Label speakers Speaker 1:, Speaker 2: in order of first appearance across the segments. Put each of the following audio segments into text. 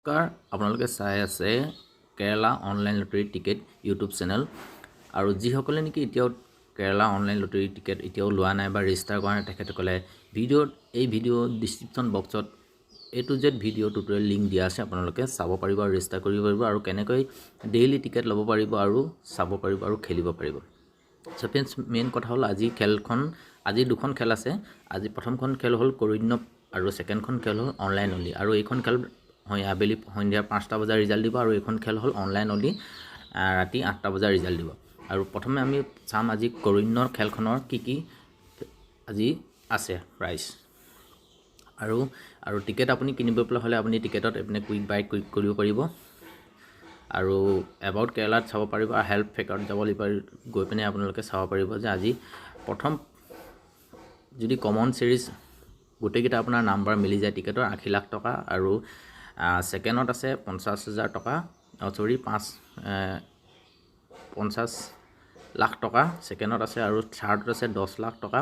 Speaker 1: আপোনালোকে চাই আছে Kerala online lottery ticket YouTube channel আৰু যিসকলে নেকি এতিয়াও কেৰালা অনলাইন লটাৰী টিকেট এতিয়াও লোৱা নাই বা ৰেজিষ্টাৰ কৰা নাই তেখেতসকলে এই ভিডিঅ' ডিছক্ৰিপশ্যন বক্সত A to Z video' tutorial link দিয়া আছে আপোনালোকে চাব পাৰিব আৰু ৰেজিষ্টাৰ কৰিব পাৰিব আৰু কেনেকৈ ডেইলি টিকেট ল'ব পাৰিব আৰু চাব পাৰিব আৰু খেলিব পাৰিব। সো ফ্ৰেণ্ডছ মেইন কথা হ'ল আজি দুখন খেল আছে। আজি প্ৰথমখন খেল হ'ল কৰিন্ন আৰু ছেকেণ্ডখন খেল হ'ল অনলাইন অনলি আৰু এইখন খেল আবেলি সন্ধিয়া 5টা বজাৰ ৰিজাল্ট দিব আৰু এইখন খেল হ'ল অনলাইন অনলি ৰাতি 8টা বজাৰ ৰিজাল্ট দিব। আৰু প্ৰথমে আমি চাম আজি কৰিন্নৰ খেলখনৰ কি আজি আছে প্ৰাইজ আৰু টিকেট আপুনি কিনিব হ'লে আপুনি টিকেটত আপুনি কুইক বাই কৰিব পাৰিব আৰু এবাউট কেৰালাত চাব পাৰিব আৰু হেল্প ফেকাৰত যাব গৈ পিনে আপোনালোকে চাব পাৰিব যে আজি প্ৰথম যদি কমন সিৰিজ গোটেইকেইটা আপোনাৰ নাম্বাৰ মিলি যায় টিকেটৰ 80 লাখ টকা আৰু ছেকেণ্ডত আছে 50,000 টকা 50 লাখ টকা ছেকেণ্ডত আছে আৰু থাৰ্ডত আছে 10 লাখ টকা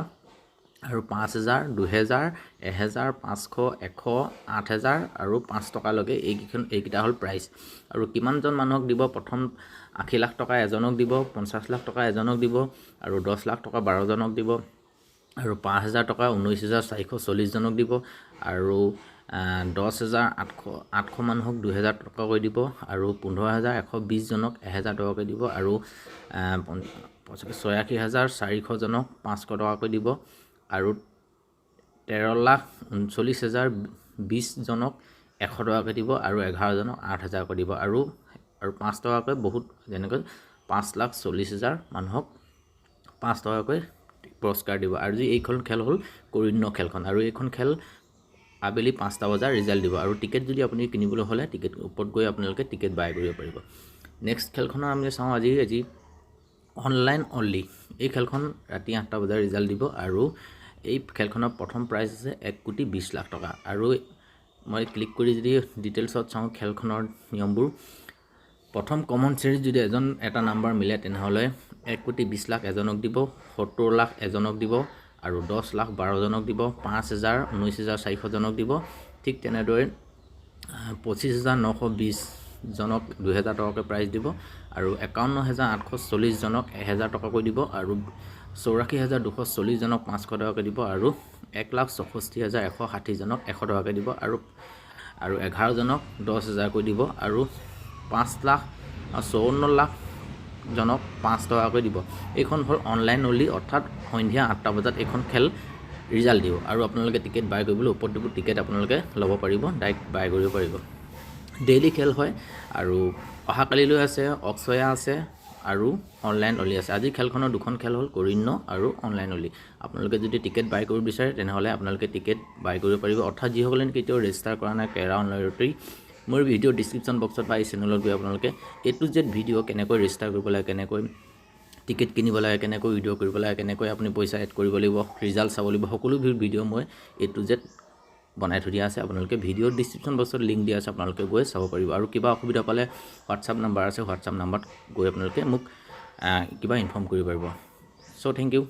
Speaker 1: আৰু 5,000 2,000 1,000 500 100 8,000 আৰু 5 টকালৈকে এইকেইটা হ'ল প্ৰাইজ। আৰু কিমানজন মানুহক দিব প্ৰথম 80 লাখ টকা এজনক দিব 50 লাখ টকা এজনক দিব আৰু 10 লাখ টকা 12জনক দিব আৰু 5,000 টকা 19,440 জনক দিব আৰু 10,800 মানুহক 2,000 টকাকৈ দিব আৰু 15,120 জনক 1,000 টকাকৈ দিব আৰু 86,400 জনক 500 টকাকৈ দিব আৰু 13,39,020 জনক 100 টকাকৈ দিব আৰু 11 জনক 8,000 কৈ দিব আৰু 5 টকাকৈ বহুত যেনেকৈ 5,40,000 মানুহক 5 টকাকৈ পুৰস্কাৰ দিব। আৰু এইখন খেল হ'ল কৰিন্ন খেলখন আৰু এইখন খেল আবেলি 5টা বজাৰ ৰিজাল্ট দিব আৰু টিকেট যদি আপুনি কিনিবলৈ হ'লে টিকেট ওপৰত গৈ আপোনালোকে টিকেট বাই কৰিব পাৰিব। নেক্সট খেলখনৰ আমি চাওঁ আজি অনলাইন অনলি এই খেলখন ৰাতি 8টা বজাৰ ৰিজাল্ট দিব আৰু এই খেলখনৰ প্ৰথম প্ৰাইজ আছে 1,20,00,000 টকা আৰু মই ক্লিক কৰি যদি ডিটেইলছত চাওঁ খেলখনৰ নিয়মবোৰ প্ৰথম কমন সিৰিজ যদি এটা নাম্বাৰ মিলে তেনেহ'লে 1,20,00,000 এজনক দিব 70 লাখ এজনক দিব আৰু 10 লাখ 12জনক দিব 5,000 19,400 জনক দিব ঠিক তেনেদৰে 25,920 জনক 2,000 টকাকৈ প্ৰাইজ দিব আৰু 51,840 জনক 1,000 টকাকৈ দিব আৰু 84,240 জনক 500 টকাকৈ দিব আৰু 1,64,160 জনক 100 টকাকৈ দিব আৰু 11 জনক 10,000 কৈ দিব আৰু 5,54 লাখ জনক 5 টকাকৈ দিব। এইখন হ'ল অনলাইন অনলি অৰ্থাৎ সন্ধিয়া 8টা বজাত এইখন খেল ৰিজাল্ট দিব আৰু আপোনালোকে টিকেট বাই কৰিবলৈ ওপৰত দিব টিকেট আপোনালোকে ল'ব পাৰিব ডাইৰেক্ট বাই কৰিব পাৰিব। ডেইলি খেল হয় আৰু অহাকালিলৈ আছে অক্ষয়া আছে আৰু অনলাইন অলি আছে। আজি খেলখনৰ দুখন খেল হ'ল কৰিন্ন আৰু অনলাইন অলি। আপোনালোকে যদি টিকেট বাই কৰিব বিচাৰে তেনেহ'লে আপোনালোকে টিকেট বাই কৰিব পাৰিব অৰ্থাৎ যিসকলে কেতিয়াও ৰেজিষ্টাৰ কৰা নাই কেৰালা অনলাইন লটাৰী মোৰ ভিডিঅ' ডিছক্ৰিপশ্যন বক্সত বা এই চেনেলত গৈ আপোনালোকে A to Z ভিডিঅ' কেনেকৈ ৰেজিষ্টাৰ কৰিব লাগে কেনেকৈ টিকেট কিনিব লাগে কেনেকৈ ভিডিঅ' কৰিব লাগে কেনেকৈ আপুনি পইচা এড কৰিব লাগিব ৰিজাল্ট চাব লাগিব সকলো ভিডিঅ' মই A to Z বনাই থৈ দিয়া আছে। আপোনালোকে ভিডিঅ'ৰ ডিছক্ৰিপশ্যন বক্সত লিংক দিয়া আছে আপোনালোকে গৈ চাব পাৰিব আৰু কিবা অসুবিধা পালে হোৱাটছআপ নাম্বাৰ আছে হোৱাটছআপ নাম্বাৰত গৈ আপোনালোকে মোক কিবা ইনফৰ্ম কৰিব পাৰিব। চ' থেংক ইউ।